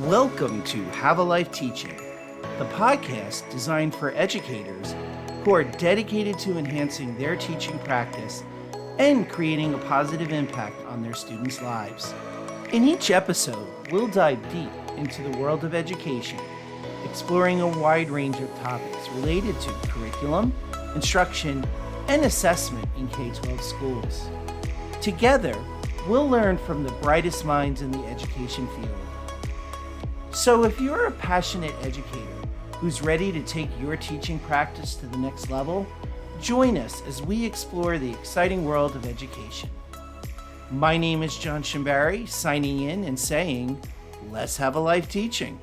Welcome to Have a Life Teaching, the podcast designed for educators who are dedicated to enhancing their teaching practice and creating a positive impact on their students' lives. In each episode, we'll dive deep into the world of education, exploring a wide range of topics related to curriculum, instruction, and assessment in K-12 schools. Together, we'll learn from the brightest minds in the education field. So if you're a passionate educator who's ready to take your teaching practice to the next level, join us as we explore the exciting world of education. My name is John Shimbari, signing in and saying, let's have a life teaching.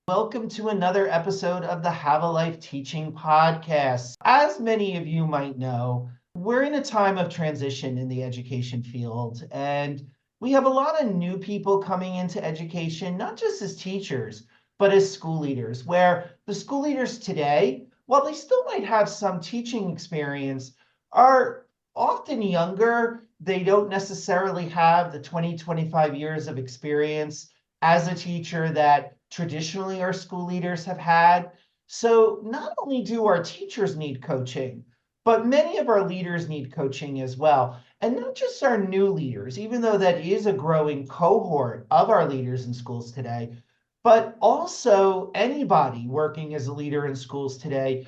Welcome to another episode of the Have a Life Teaching podcast. As many of you might know, we're in a time of transition in the education field, and we have a lot of new people coming into education, not just as teachers, but as school leaders, where the school leaders today, while they still might have some teaching experience, are often younger. They don't necessarily have the 20, 25 years of experience as a teacher that traditionally our school leaders have had. So not only do our teachers need coaching, but many of our leaders need coaching as well. And not just our new leaders, even though that is a growing cohort of our leaders in schools today, but also anybody working as a leader in schools today,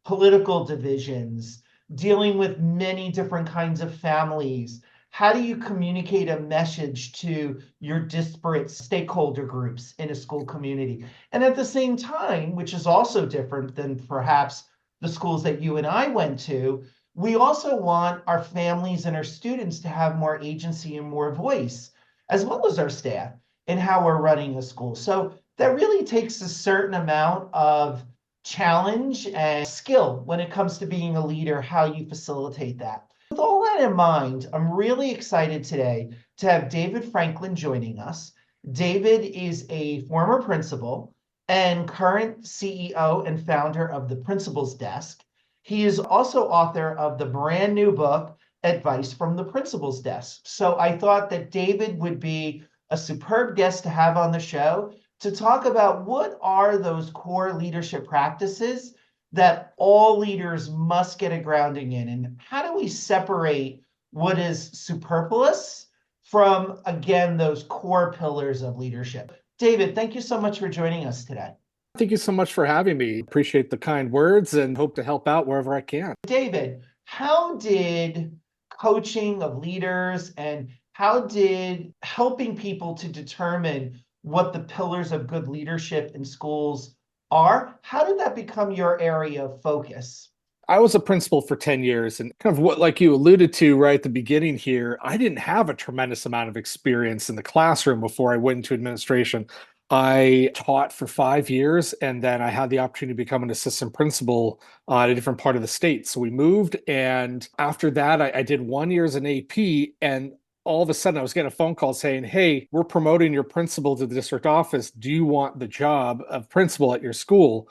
political divisions, dealing with many different kinds of families. How do you communicate a message to your disparate stakeholder groups in a school community? And at the same time, which is also different than perhaps the schools that you and I went to, we also want our families and our students to have more agency and more voice, as well as our staff, in how we're running a school. So that really takes a certain amount of challenge and skill when it comes to being a leader, how you facilitate that. With all that in mind, I'm really excited today to have David Franklin joining us. David is a former principal and current CEO and founder of the Principal's Desk. He is also author of the brand new book, Advice from the Principal's Desk. So I thought that David would be a superb guest to have on the show to talk about what are those core leadership practices that all leaders must get a grounding in, and how do we separate what is superfluous from, again, those core pillars of leadership. David, thank you so much for joining us today. Thank you so much for having me. Appreciate the kind words and hope to help out wherever I can. David, how did coaching of leaders and how did helping people to determine what the pillars of good leadership in schools are, how did that become your area of focus? I was a principal for 10 years, and kind of what, like you alluded to right at the beginning here, I didn't have a tremendous amount of experience in the classroom before I went into administration. I taught for 5 years, and then I had the opportunity to become an assistant principal at a different part of the state. So we moved, and after that, I did 1 year as an AP, and all of a sudden I was getting a phone call saying, hey, we're promoting your principal to the district office. Do you want the job of principal at your school?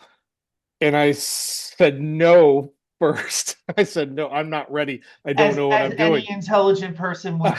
And I said no first. I said, no, I'm not ready. I don't know what I'm doing. Any intelligent person would.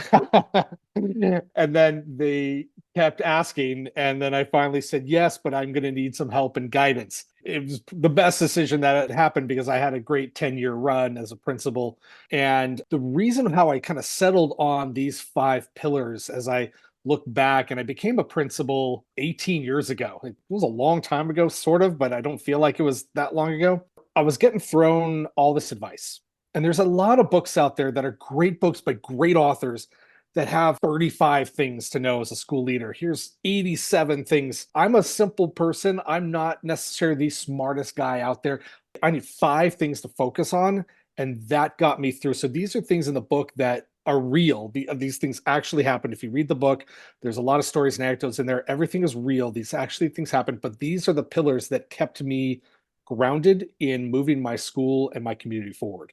And then they kept asking. And then I finally said yes, but I'm going to need some help and guidance. It was the best decision that had happened because I had a great 10-year run as a principal. And the reason how I kind of settled on these 5 pillars as I look back, and I became a principal 18 years ago. It was a long time ago, sort of, but I don't feel like it was that long ago. I was getting thrown all this advice. And there's a lot of books out there that are great books by great authors that have 35 things to know as a school leader. Here's 87 things. I'm a simple person. I'm not necessarily the smartest guy out there. I need 5 things to focus on, and that got me through. So these are things in the book that are real. These things actually happen. If you read the book, there's a lot of stories and anecdotes in there. Everything is real. These actually things happen, but these are the pillars that kept me grounded in moving my school and my community forward.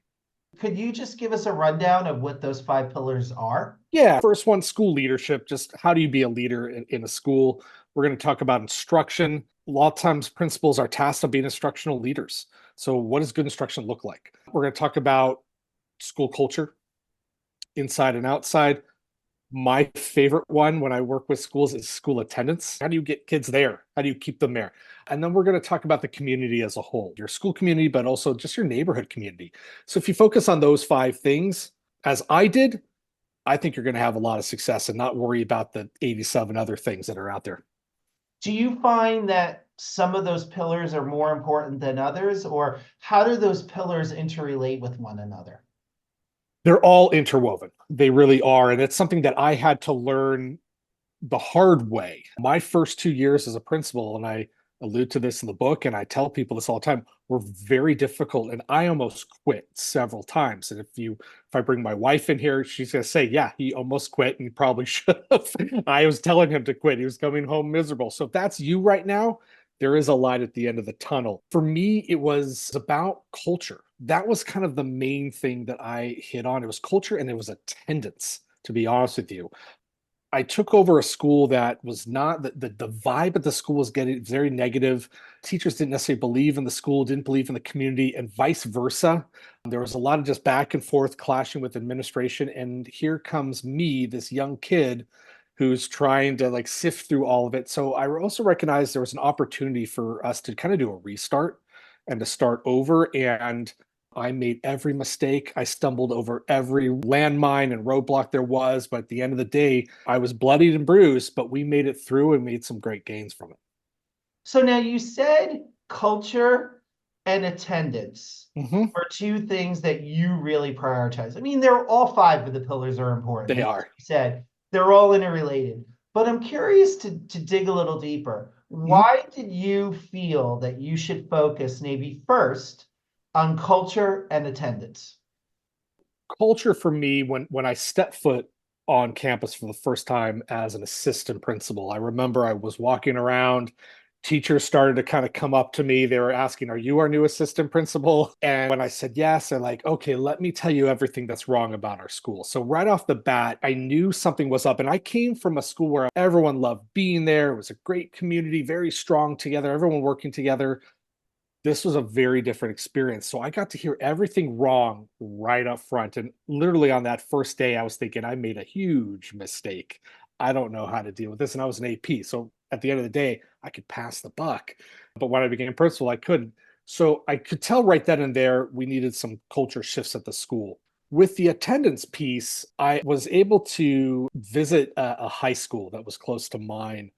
Could you just give us a rundown of what those 5 pillars are? Yeah. First one, school leadership. Just how do you be a leader in a school? We're going to talk about instruction. A lot of times principals are tasked with being instructional leaders. So what does good instruction look like? We're going to talk about school culture, inside and outside, My favorite one when I work with schools is school attendance. How do you get kids there? How do you keep them there? And then we're going to talk about the community as a whole, your school community, but also just your neighborhood community. So if you focus on those five things, as I did, I think you're going to have a lot of success and not worry about the 87 other things that are out there. Do you find that some of those pillars are more important than others, or how do those pillars interrelate with one another? They're all interwoven. They really are. And it's something that I had to learn the hard way. My first 2 years as a principal, and I allude to this in the book, and I tell people this all the time, were very difficult. And I almost quit several times. And if I bring my wife in here, she's going to say, yeah, he almost quit and he probably should have. I was telling him to quit. He was coming home miserable. So if that's you right now, there is a light at the end of the tunnel. For me, it was about culture. That was kind of the main thing that I hit on. It was culture and it was attendance, to be honest with you. I took over a school that was not the vibe at the school was getting very negative. Teachers didn't necessarily believe in the school, didn't believe in the community, and vice versa. There was a lot of just back and forth clashing with administration. And here comes me, this young kid who's trying to like sift through all of it. So I also recognized there was an opportunity for us to kind of do a restart and to start over. And I made every mistake. I stumbled over every landmine and roadblock there was. But at the end of the day, I was bloodied and bruised, but we made it through and made some great gains from it. So now you said culture and attendance Mhm. are two things that you really prioritize. I mean, they're all five of the pillars are important. They As are. you said, they're all interrelated. But I'm curious to dig a little deeper. Mhm. Why did you feel that you should focus maybe first on culture and attendance? Culture for me, when I stepped foot on campus for the first time as an assistant principal, I remember I was walking around. Teachers started to kind of come up to me. They were asking, are you our new assistant principal? And when I said yes, they're like, okay, let me tell you everything that's wrong about our school. So right off the bat, I knew something was up. And I came from a school where everyone loved being there. It was a great community, very strong together, everyone working together. This was a very different experience. So I got to hear everything wrong right up front. And literally on that first day, I was thinking, I made a huge mistake. I don't know how to deal with this. And I was an AP. So at the end of the day, I could pass the buck. But when I became principal, I couldn't. So I could tell right then and there, we needed some culture shifts at the school. With the attendance piece, I was able to visit a high school that was close to mine,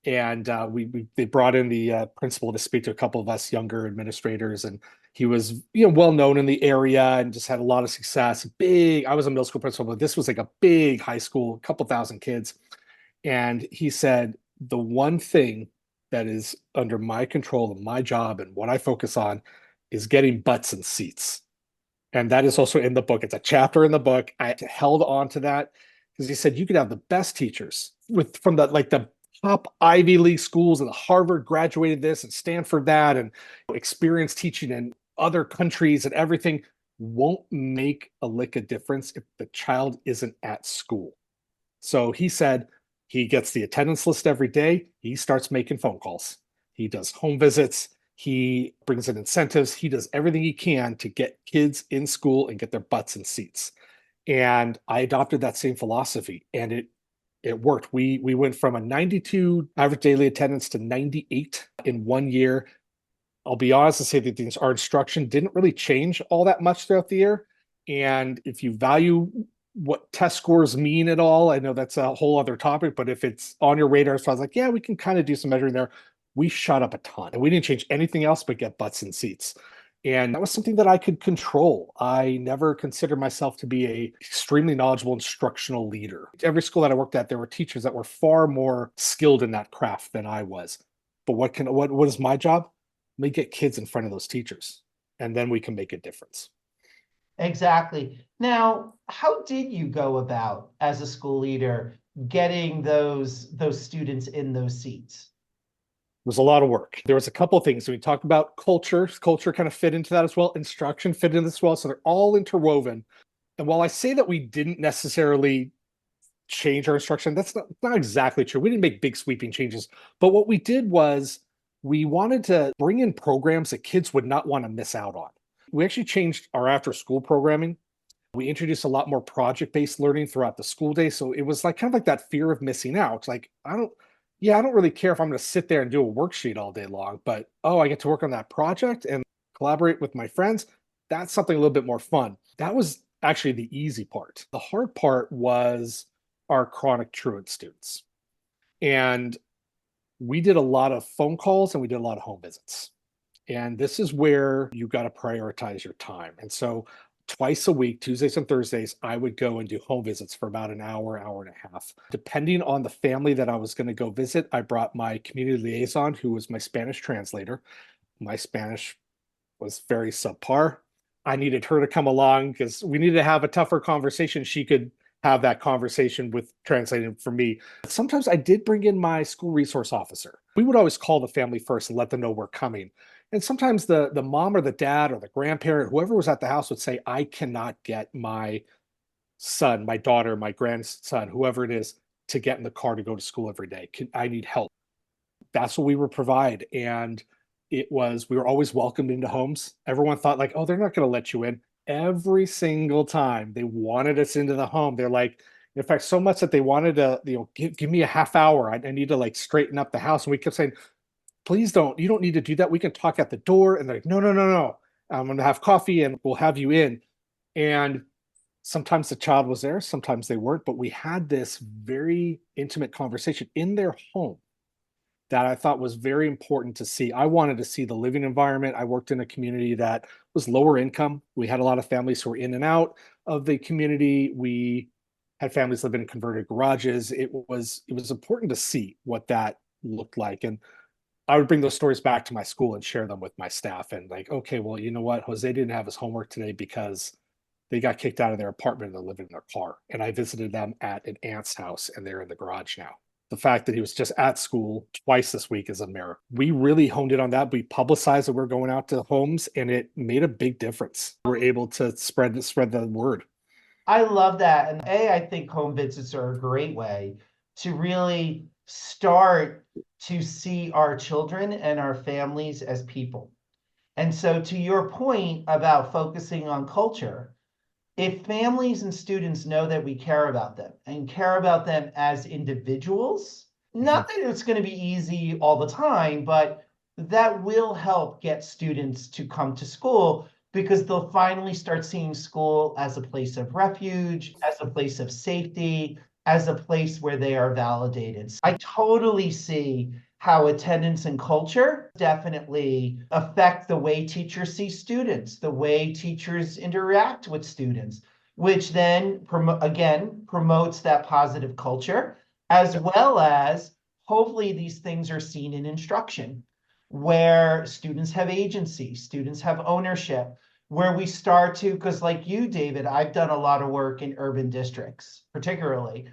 and we they brought in the principal to speak to a couple of us younger administrators, and he was well known in the area and just had a lot of success. Big, I was a middle school principal, but this was like a big high school, a couple thousand kids, and he said the one thing that is under my control and my job and what I focus on is getting butts and seats. And that is also in the book. It's a chapter in the book. I held on to that because he said you could have the best teachers with from the top Ivy League schools, and Harvard graduated this and Stanford that, and experience teaching in other countries and everything won't make a lick of difference if the child isn't at school. So he said he gets the attendance list every day. He starts making phone calls. He does home visits. He brings in incentives. He does everything he can to get kids in school and get their butts in seats. And I adopted that same philosophy, and it worked. We went from a 92 average daily attendance to 98 in 1 year. I'll be honest and say that our instruction didn't really change all that much throughout the year. And if you value what test scores mean at all, I know that's a whole other topic, but if it's on your radar, so I was like, yeah, we can kind of do some measuring there. We shot up a ton and we didn't change anything else but get butts in seats. And that was something that I could control. I never considered myself to be a extremely knowledgeable instructional leader. Every school that I worked at, there were teachers that were far more skilled in that craft than I was. But what is my job? Let me get kids in front of those teachers, and then we can make a difference. Exactly. Now, how did you go about as a school leader getting those students in those seats? It was a lot of work. There was a couple of things. We talked about culture. Culture kind of fit into that as well. Instruction fit in as well. So they're all interwoven. And while I say that we didn't necessarily change our instruction, that's not exactly true. We didn't make big sweeping changes. But what we did was we wanted to bring in programs that kids would not want to miss out on. We actually changed our after school programming. We introduced a lot more project-based learning throughout the school day. So it was like kind of like that fear of missing out. It's like, I don't really care if I'm going to sit there and do a worksheet all day long, but oh, I get to work on that project and collaborate with my friends. That's something a little bit more fun. That was actually the easy part. The hard part was our chronic truant students. And we did a lot of phone calls and we did a lot of home visits. And this is where you got to prioritize your time. And so twice a week, Tuesdays and Thursdays, I would go and do home visits for about an hour, hour and a half. Depending on the family that I was going to go visit, I brought my community liaison, who was my Spanish translator. My Spanish was very subpar. I needed her to come along because we needed to have a tougher conversation. She could have that conversation with translating for me. Sometimes I did bring in my school resource officer. We would always call the family first and let them know we're coming. And sometimes the mom or the dad or the grandparent, whoever was at the house would say, I cannot get my son, my daughter, my grandson, whoever it is, to get in the car to go to school every day. I need help. That's what we would provide. And we were always welcomed into homes. Everyone thought like, oh, they're not going to let you in. Every single time they wanted us into the home. They're like, in fact, so much that they wanted to, give me a half hour. I need to like straighten up the house. And we kept saying, please don't, you don't need to do that. We can talk at the door. And they're like, no, no, no, no. I'm going to have coffee and we'll have you in. And sometimes the child was there, sometimes they weren't, but we had this very intimate conversation in their home that I thought was very important to see. I wanted to see the living environment. I worked in a community that was lower income. We had a lot of families who were in and out of the community. We had families living in converted garages. It was important to see what that looked like. And I would bring those stories back to my school and share them with my staff. And like, okay, well, you know what? Jose didn't have his homework today because they got kicked out of their apartment and they're living in their car. And I visited them at an aunt's house and they're in the garage now. The fact that he was just at school twice this week is a miracle. We really honed in on that. We publicized that we're going out to homes and it made a big difference. We're able to spread the word. I love that. And I think home visits are a great way to really start to see our children and our families as people. And so, to your point about focusing on culture, if families and students know that we care about them and care about them as individuals, not that it's going to be easy all the time, but that will help get students to come to school because they'll finally start seeing school as a place of refuge, as a place of safety, as a place where they are validated. I totally see how attendance and culture definitely affect the way teachers see students, the way teachers interact with students, which then again promotes that positive culture, as well as hopefully these things are seen in instruction, where students have agency, students have ownership, where we start to, because like you, David, I've done a lot of work in urban districts, particularly,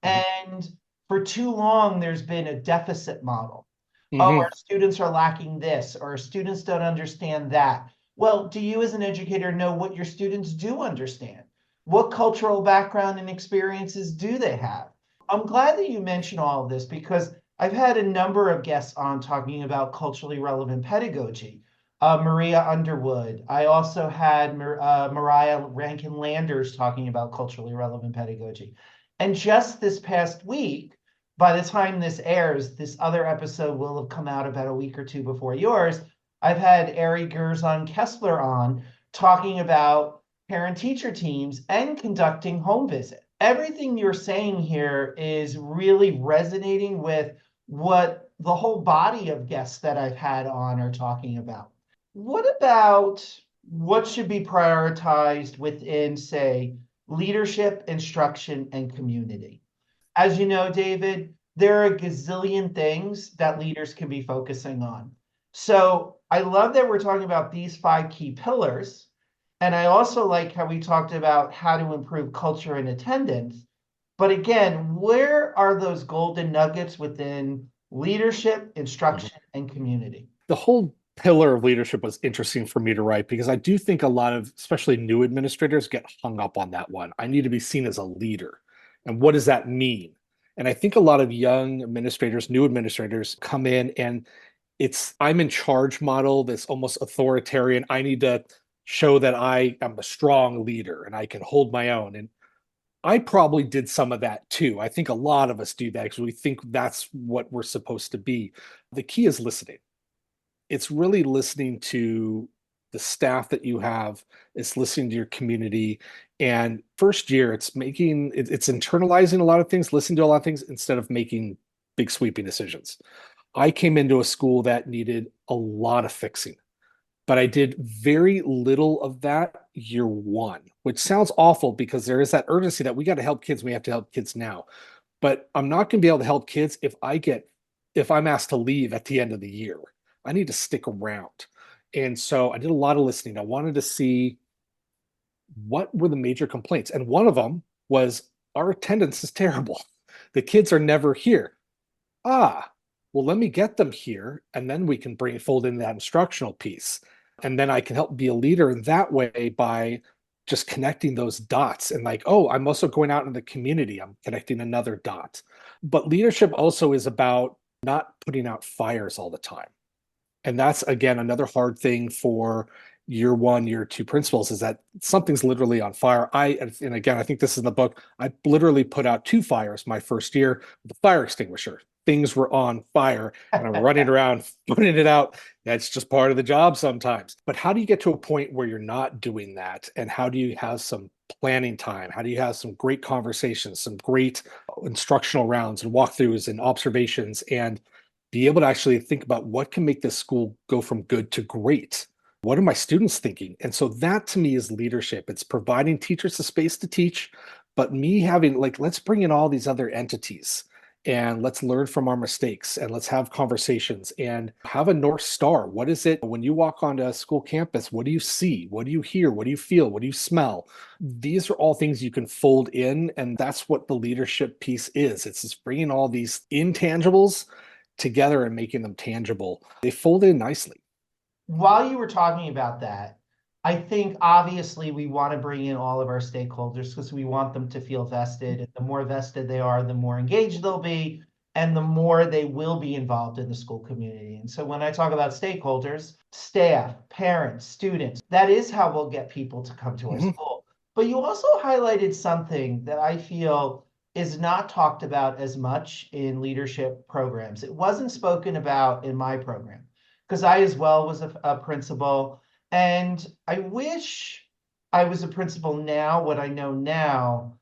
and for too long, there's been a deficit model. Oh, Mm-hmm. our students are lacking this, or our students don't understand that. Well, do you as an educator know what your students do understand? What cultural background and experiences do they have? I'm glad that you mentioned all of this because I've had a number of guests on talking about culturally relevant pedagogy. Maria Underwood. I also had Mariah Rankin Landers talking about culturally relevant pedagogy. And just this past week, by the time this airs, this other episode will have come out about a week or two before yours. I've had Ari Gerzon Kessler on talking about parent-teacher teams and conducting home visit. Everything you're saying here is really resonating with what the whole body of guests that I've had on are talking about. What about what should be prioritized within, say, leadership, instruction, and community? As you know, David, there are a gazillion things that leaders can be focusing on. So I love that we're talking about these 5 key pillars. And I also like how we talked about how to improve culture and attendance. But again, where are those golden nuggets within leadership, instruction, and community? The whole pillar of leadership was interesting for me to write because I do think a lot of, especially new administrators, get hung up on that one. I need to be seen as a leader. And what does that mean? And I think a lot of young administrators, new administrators come in and it's I'm in charge model, this almost authoritarian. I need to show that I am a strong leader and I can hold my own. And I probably did some of that too. I think a lot of us do that because we think that's what we're supposed to be. The key is listening. It's really listening to the staff that you have, it's listening to your community. And first year, it's internalizing a lot of things, listening to a lot of things instead of making big sweeping decisions. I came into a school that needed a lot of fixing, but I did very little of that year one, which sounds awful because there is that urgency that we got to help kids. We have to help kids now. But I'm not going to be able to help kids if I'm asked to leave at the end of the year. I need to stick around. And so I did a lot of listening. I wanted to see what were the major complaints. And one of them was our attendance is terrible. The kids are never here. Ah, well, let me get them here, and then we can fold in that instructional piece. And then I can help be a leader in that way by just connecting those dots and like, oh, I'm also going out in the community. I'm connecting another dot. But leadership also is about not putting out fires all the time. And that's, again, another hard thing for year one, year two principals is that something's literally on fire. And again, I think this is in the book. I literally put out 2 fires my first year with a fire extinguisher. Things were on fire and I'm running around putting it out. That's just part of the job sometimes. But how do you get to a point where you're not doing that? And how do you have some planning time? How do you have some great conversations, some great instructional rounds and walkthroughs and observations, and be able to actually think about what can make this school go from good to great? What are my students thinking? And so that to me is leadership. It's providing teachers the space to teach, but me having like, let's bring in all these other entities and let's learn from our mistakes and let's have conversations and have a North Star. What is it when you walk onto a school campus? What do you see? What do you hear? What do you feel? What do you smell? These are all things you can fold in. And that's what the leadership piece is. It's just bringing all these intangibles together and making them tangible. They fold in nicely. While you were talking about that, I think obviously we want to bring in all of our stakeholders because we want them to feel vested. And the more vested they are, the more engaged they'll be, and the more they will be involved in the school community. And so when I talk about stakeholders, staff, parents, students, that is how we'll get people to come to our school. But you also highlighted something that I feel is not talked about as much in leadership programs. It wasn't spoken about in my program because I as well was a principal. And I wish I was a principal now, what I know now,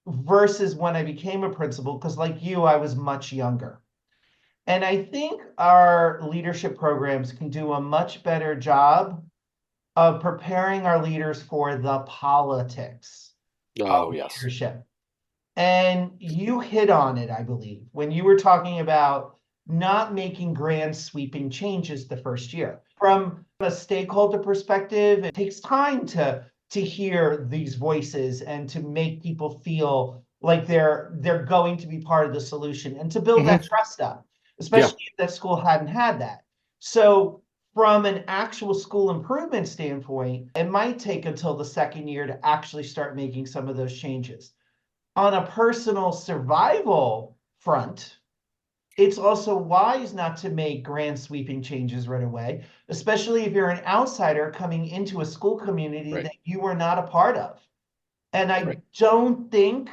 versus when I became a principal, because like you, I was much younger. And I think our leadership programs can do a much better job of preparing our leaders for the politics of Oh, yes. leadership. And you hit on it, I believe, when you were talking about not making grand sweeping changes the first year. From a stakeholder perspective, it takes time to hear these voices and to make people feel like they're going to be part of the solution and to build that trust up, especially if that school hadn't had that. So from an actual school improvement standpoint, it might take until the second year to actually start making some of those changes. On a personal survival front, it's also wise not to make grand sweeping changes right away, especially if you're an outsider coming into a school community Right. that you were not a part of. And I Right. don't think,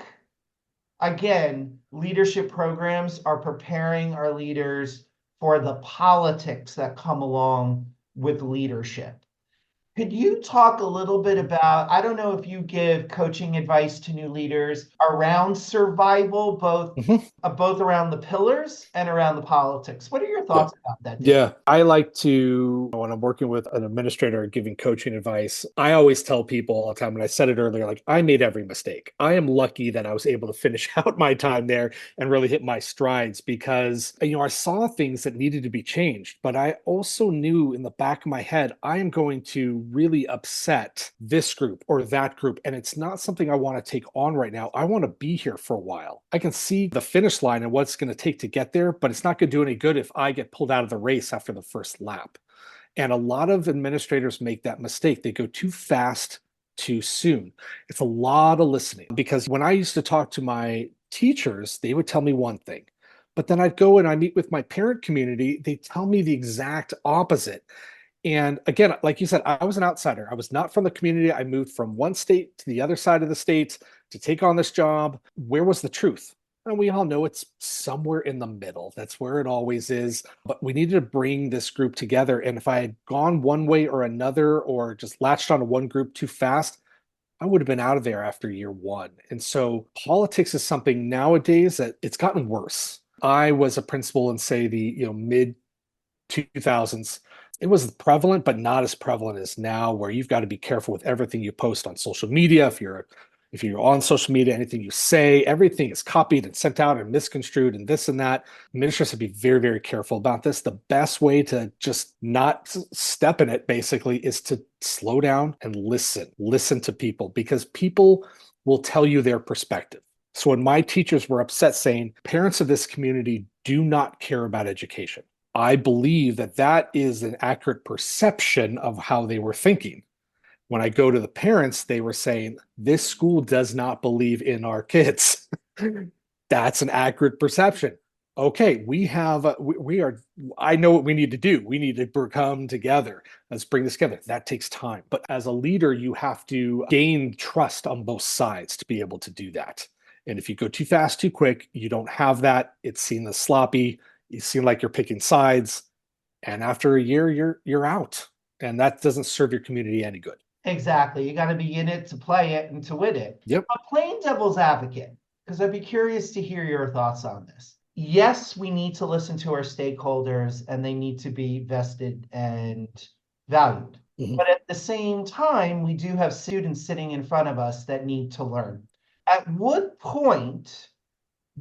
again, leadership programs are preparing our leaders for the politics that come along with leadership. Could you talk a little bit about, I don't know if you give coaching advice to new leaders around survival, both around the pillars and around the politics. What are your Yeah. thoughts about that, Dave? Yeah, I like to, when I'm working with an administrator giving coaching advice, I always tell people all the time, and I said it earlier, like I made every mistake. I am lucky that I was able to finish out my time there and really hit my strides because, I saw things that needed to be changed, but I also knew in the back of my head, I am going to really upset this group or that group. And it's not something I want to take on right now. I want to be here for a while. I can see the finish line and what it's going to take to get there, but it's not going to do any good if I get pulled out of the race after the first lap. And a lot of administrators make that mistake. They go too fast too soon. It's a lot of listening because when I used to talk to my teachers, they would tell me one thing. But then I'd go and I meet with my parent community, they tell me the exact opposite. And again, like you said, I was an outsider. I was not from the community. I moved from one state to the other side of the state to take on this job. Where was the truth? And we all know it's somewhere in the middle. That's where it always is. But we needed to bring this group together. And if I had gone one way or another, or just latched onto one group too fast, I would have been out of there after year one. And so politics is something nowadays that it's gotten worse. I was a principal in, say, the mid 2000s. It was prevalent, but not as prevalent as now, where you've got to be careful with everything you post on social media. If you're on social media, anything you say, everything is copied and sent out and misconstrued and this and that. Ministers have to be very, very careful about this. The best way to just not step in it, basically, is to slow down and listen to people, because people will tell you their perspective. So when my teachers were upset saying parents of this community do not care about education, I believe that that is an accurate perception of how they were thinking. When I go to the parents, they were saying, this school does not believe in our kids. That's an accurate perception. Okay, we are, I know what we need to do. We need to come together. Let's bring this together. That takes time. But as a leader, you have to gain trust on both sides to be able to do that. And if you go too fast, too quick, you don't have that. It's seen as sloppy. You seem like you're picking sides. And after a year, you're out. And that doesn't serve your community any good. Exactly. You got to be in it to play it and to win it. Yep. But playing devil's advocate, because I'd be curious to hear your thoughts on this. Yes, we need to listen to our stakeholders and they need to be vested and valued. Mhm. But at the same time, we do have students sitting in front of us that need to learn. At what point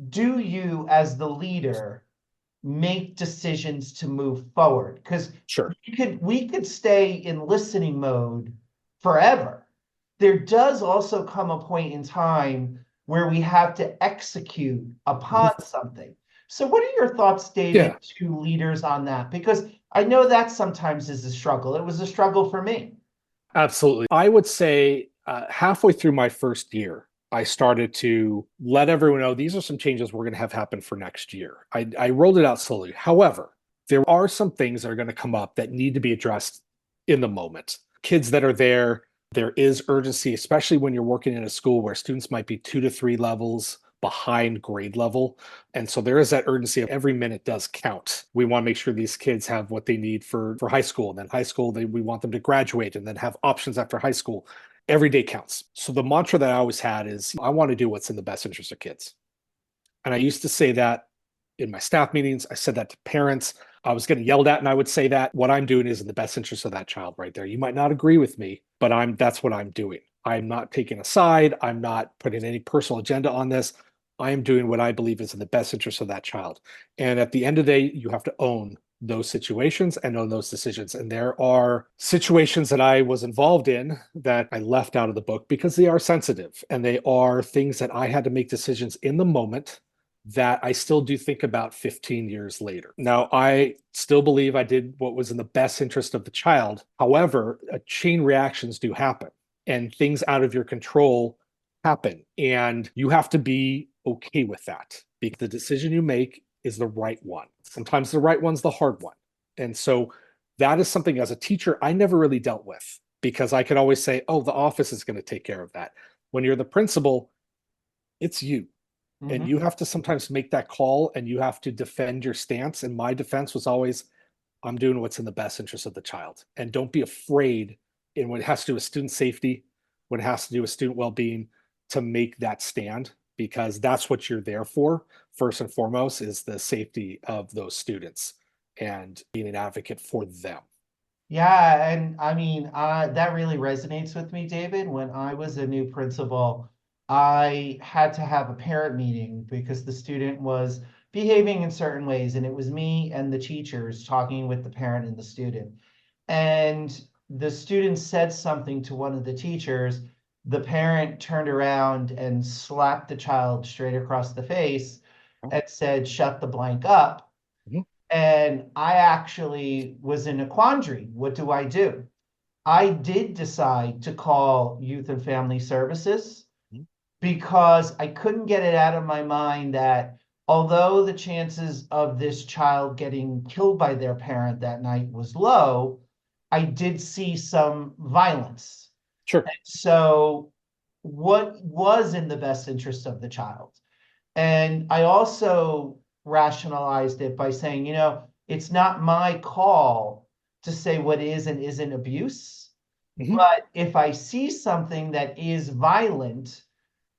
do you, as the leader, make decisions to move forward? Because Sure. we could stay in listening mode forever. There does also come a point in time where we have to execute upon something. So what are your thoughts, David, Yeah, to leaders on that? Because I know that sometimes is a struggle. It was a struggle for me. absolutely. I would say halfway through my first year, I started to let everyone know these are some changes we're going to have happen for next year. I rolled it out slowly. However, there are some things that are going to come up that need to be addressed in the moment. Kids that are there is urgency, especially when you're working in a school where students might be 2 to 3 levels behind grade level. And so there is that urgency of every minute does count. We want to make sure these kids have what they need for high school. And then high school, we want them to graduate and then have options after high school. Every day counts. So the mantra that I always had is I want to do what's in the best interest of kids. And I used to say that in my staff meetings. I said that to parents. I was getting yelled at, and I would say that what I'm doing is in the best interest of that child right there. You might not agree with me, but that's what I'm doing. I'm not taking a side. I'm not putting any personal agenda on this. I am doing what I believe is in the best interest of that child. And at the end of the day, you have to own those situations and own those decisions. And there are situations that I was involved in that I left out of the book because they are sensitive and they are things that I had to make decisions in the moment that I still do think about 15 years later. Now, I still believe I did what was in the best interest of the child. However, chain reactions do happen and things out of your control happen. And you have to be okay with that because the decision you make is the right one. Sometimes the right one's the hard one. And so that is something as a teacher I never really dealt with because I could always say, oh, the office is going to take care of that. When you're the principal, it's you. And you have to sometimes make that call and you have to defend your stance. And my defense was always, I'm doing what's in the best interest of the child. And don't be afraid in when it has to do with student safety, when it has to do with student well-being, to make that stand because that's what you're there for. First and foremost is the safety of those students and being an advocate for them. Yeah, and I mean, that really resonates with me, David. When I was a new principal, I had to have a parent meeting because the student was behaving in certain ways, and it was me and the teachers talking with the parent and the student. And the student said something to one of the teachers. The parent turned around and slapped the child straight across the face and said, "Shut the blank up." Mhm. And I actually was in a quandary. What do I do? I did decide to call Youth and Family Services Mhm. because I couldn't get it out of my mind that although the chances of this child getting killed by their parent that night was low, I did see some violence. Sure. So what was in the best interest of the child? And I also rationalized it by saying, it's not my call to say what is and isn't abuse. Hmm. But if I see something that is violent,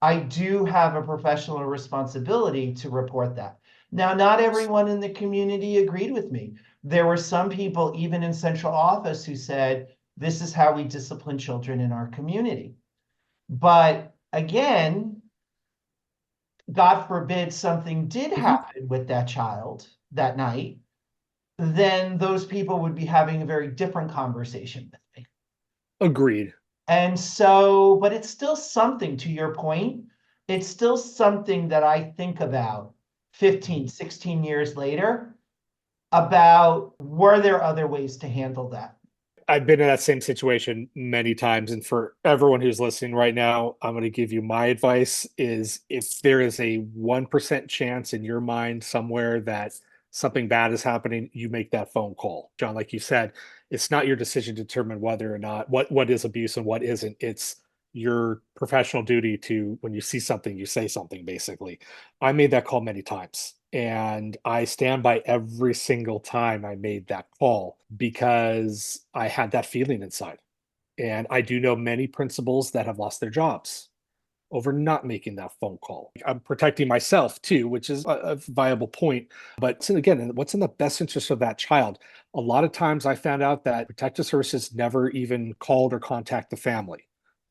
I do have a professional responsibility to report that. Now, not everyone in the community agreed with me. There were some people, even in central office, who said, this is how we discipline children in our community. But again, God forbid something did Hmm. happen with that child that night, then those people would be having a very different conversation with me. Agreed. And so, but it's still something, to your point, it's still something that I think about 15, 16 years later about, were there other ways to handle that? I've been in that same situation many times. And for everyone who's listening right now, I'm going to give you my advice is if there is a 1% chance in your mind somewhere that something bad is happening, you make that phone call. John, like you said, it's not your decision to determine whether or not what is abuse and what isn't. It's your professional duty to, when you see something, you say something, basically. I made that call many times. And I stand by every single time I made that call because I had that feeling inside. And I do know many principals that have lost their jobs over not making that phone call. I'm protecting myself too, which is a viable point. But again, what's in the best interest of that child? A lot of times I found out that protective services never even called or contact the family.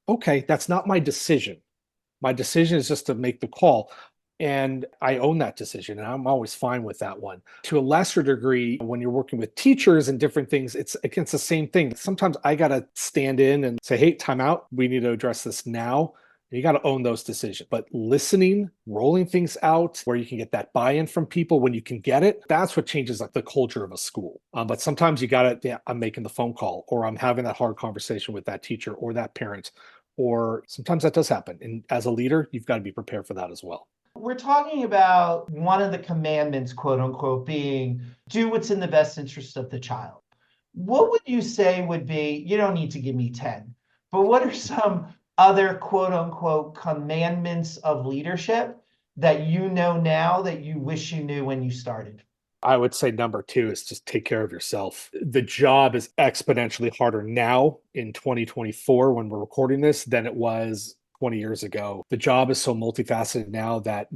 Okay, that's not my decision. My decision is just to make the call. And I own that decision, and I'm always fine with that one. To a lesser degree, when you're working with teachers and different things, it's against the same thing. Sometimes I got to stand in and say, hey, time out. We need to address this now. You got to own those decisions. But listening, rolling things out where you can get that buy in from people when you can get it, that's what changes like the culture of a school. But sometimes you got to, yeah, I'm making the phone call or I'm having that hard conversation with that teacher or that parent. Or sometimes that does happen. And as a leader, you've got to be prepared for that as well. We're talking about one of the commandments, quote unquote, being do what's in the best interest of the child. What would you say would be, you don't need to give me 10, but what are some other quote unquote commandments of leadership that you know now that you wish you knew when you started? I would say number two is just take care of yourself. The job is exponentially harder now in 2024 when we're recording this than it was 20 years ago. The job is so multifaceted now that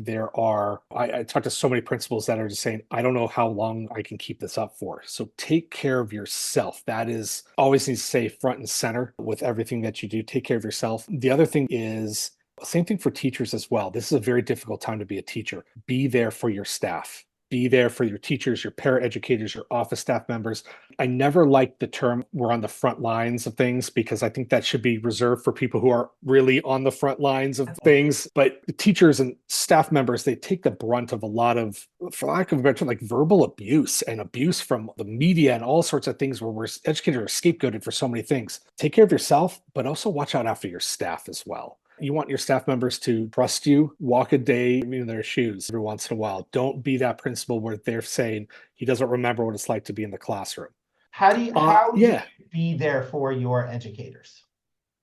I talk to so many principals that are just saying, I don't know how long I can keep this up for. So take care of yourself. That is always needs to stay front and center with everything that you do. Take care of yourself. The other thing is, same thing for teachers as well. This is a very difficult time to be a teacher. Be there for your staff. Be there for your teachers, your paraeducators, your office staff members. I never liked the term we're on the front lines of things because I think that should be reserved for people who are really on the front lines of things. But teachers and staff members, they take the brunt of a lot of, for lack of a better term, like verbal abuse and abuse from the media and all sorts of things where educators are scapegoated for so many things. Take care of yourself, but also watch out after your staff as well. You want your staff members to trust you, walk a day in their shoes every once in a while. Don't be that principal where they're saying he doesn't remember what it's like to be in the classroom. How do you Yeah, be there for your educators?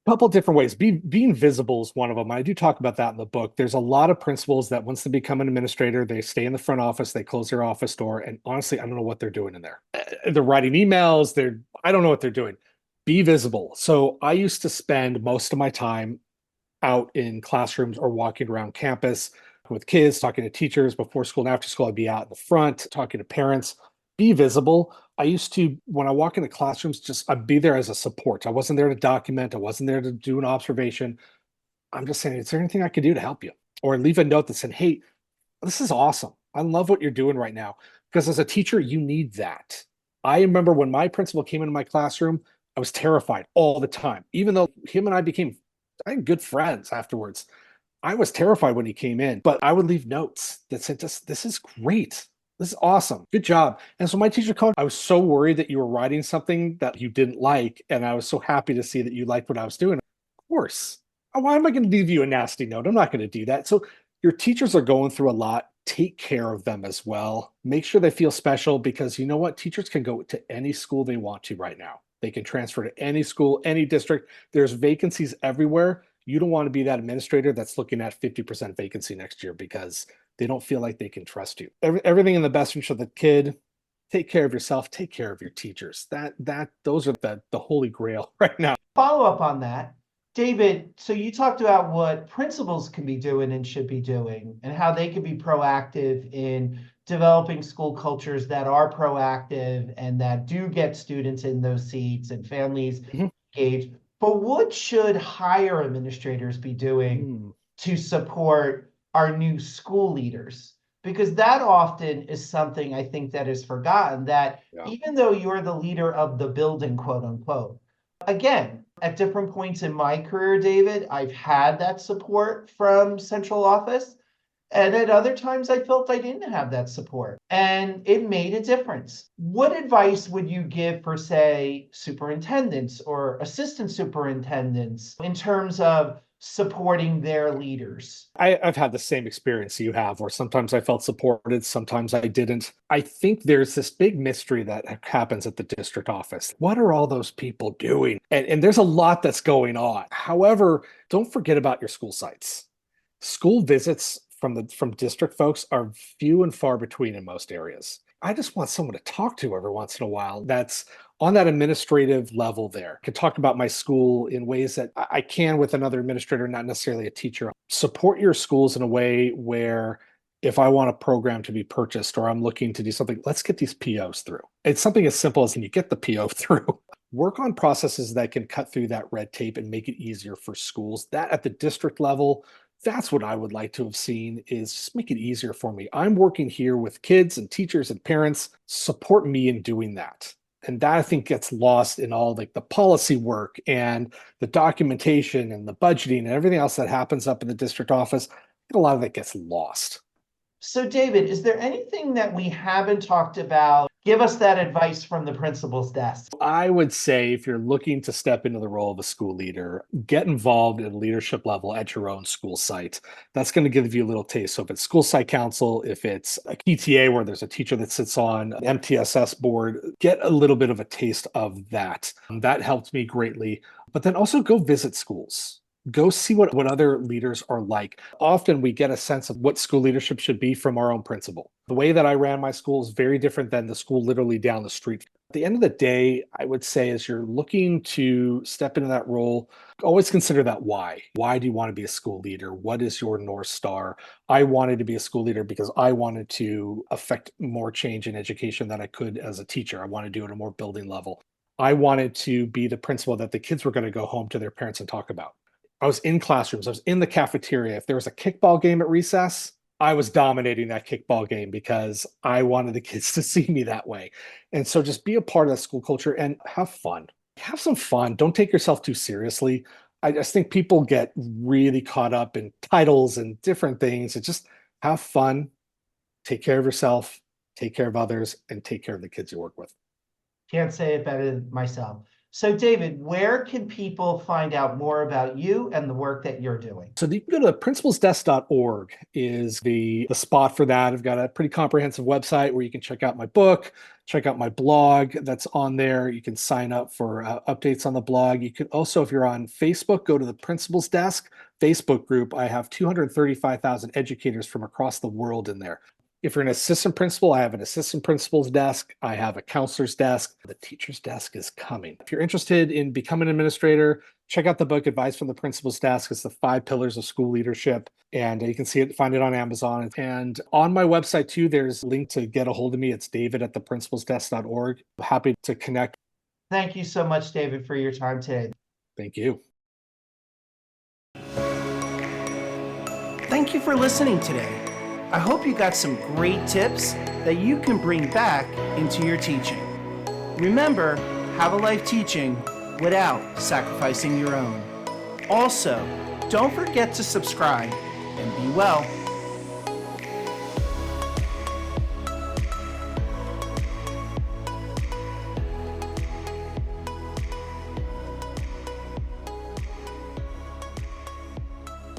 a couple different ways. Being visible is one of them. I do talk about that in the book. There's a lot of principals that once they become an administrator, they stay in the front office, they close their office door, and honestly, I don't know what they're doing in there. They're writing emails. I don't know what they're doing. Be visible. So I used to spend most of my time out in classrooms or walking around campus with kids, talking to teachers before school and after school. I'd be out in the front talking to parents. Be visible. I used to, when I walk into classrooms, I'd be there as a support. I wasn't there to document. I wasn't there to do an observation. I'm just saying, is there anything I could do to help you? Or leave a note that said, hey, this is awesome. I love what you're doing right now. Because as a teacher, you need that. I remember when my principal came into my classroom, I was terrified all the time, even though him and I became good friends afterwards. I was terrified when he came in, but I would leave notes that said, this is great. This is awesome. Good job. And so my teacher called. I was so worried that you were writing something that you didn't like. And I was so happy to see that you liked what I was doing. Of course. Why am I going to leave you a nasty note? I'm not going to do that. So your teachers are going through a lot. Take care of them as well. Make sure they feel special because you know what? Teachers can go to any school they want to right now. They can transfer to any school, any district. There's vacancies everywhere. You don't want to be that administrator that's looking at 50% vacancy next year because they don't feel like they can trust you. Everything in the best interest of the kid. Take care of yourself. Take care of your teachers. Those are the holy grail right now. Follow up on that. David, so you talked about what principals can be doing and should be doing and how they can be proactive in developing school cultures that are proactive and that do get students in those seats and families engaged. But what should higher administrators be doing to support our new school leaders? Because that often is something I think that is forgotten, that even though you're the leader of the building, quote unquote, again, at different points in my career, David, I've had that support from central office. And at other times, I felt I didn't have that support. And it made a difference. What advice would you give for, say, superintendents or assistant superintendents in terms of supporting their leaders? I've had the same experience you have, where sometimes I felt supported, sometimes I didn't. I think there's this big mystery that happens at the district office. What are all those people doing? And there's a lot that's going on. However, don't forget about your school sites. School visits from district folks are few and far between in most areas. I just want someone to talk to every once in a while that's on that administrative level there. I can talk about my school in ways that I can with another administrator, not necessarily a teacher. Support your schools in a way where if I want a program to be purchased or I'm looking to do something, let's get these POs through. It's something as simple as, can you get the PO through? Work on processes that can cut through that red tape and make it easier for schools. That at the district level, that's what I would like to have seen, is just make it easier for me. I'm working here with kids and teachers and parents. Support me in doing that. And that I think gets lost in all like the policy work and the documentation and the budgeting and everything else that happens up in the district office. I think a lot of it gets lost. So, David, is there anything that we haven't talked about? Give us that advice from the principal's desk. I would say if you're looking to step into the role of a school leader, get involved at a leadership level at your own school site. That's going to give you a little taste. So if it's school site council, if it's a PTA where there's a teacher that sits on an MTSS board, get a little bit of a taste of that. That helped me greatly. But then also go visit schools. Go see what other leaders are like. Often we get a sense of what school leadership should be from our own principal. The way that I ran my school is very different than the school literally down the street. At the end of the day, I would say as you're looking to step into that role, always consider that why. Why do you want to be a school leader? What is your North Star? I wanted to be a school leader because I wanted to affect more change in education than I could as a teacher. I wanted to do it at a more building level. I wanted to be the principal that the kids were going to go home to their parents and talk about. I was in classrooms. I was in the cafeteria. If there was a kickball game at recess, I was dominating that kickball game because I wanted the kids to see me that way. And so just be a part of that school culture and have fun. Have some fun. Don't take yourself too seriously. I just think people get really caught up in titles and different things. And just have fun. Take care of yourself. Take care of others. And take care of the kids you work with. Can't say it better than myself. So, David, where can people find out more about you and the work that you're doing? So you can go to principalsdesk.org is the spot for that. I've got a pretty comprehensive website where you can check out my book, check out my blog that's on there. You can sign up for updates on the blog. You can also, if you're on Facebook, go to the Principal's Desk Facebook group. I have 235,000 educators from across the world in there. If you're an assistant principal, I have an assistant principal's desk. I have a counselor's desk. The teacher's desk is coming. If you're interested in becoming an administrator, check out the book, Advice from the Principal's Desk. It's the 5 pillars of school leadership. And you can find it on Amazon. And on my website too, there's a link to get a hold of me. It's david@theprincipalsdesk.org. I'm happy to connect. Thank you so much, David, for your time today. Thank you. Thank you for listening today. I hope you got some great tips that you can bring back into your teaching. Remember, have a life teaching without sacrificing your own. Also, don't forget to subscribe and be well.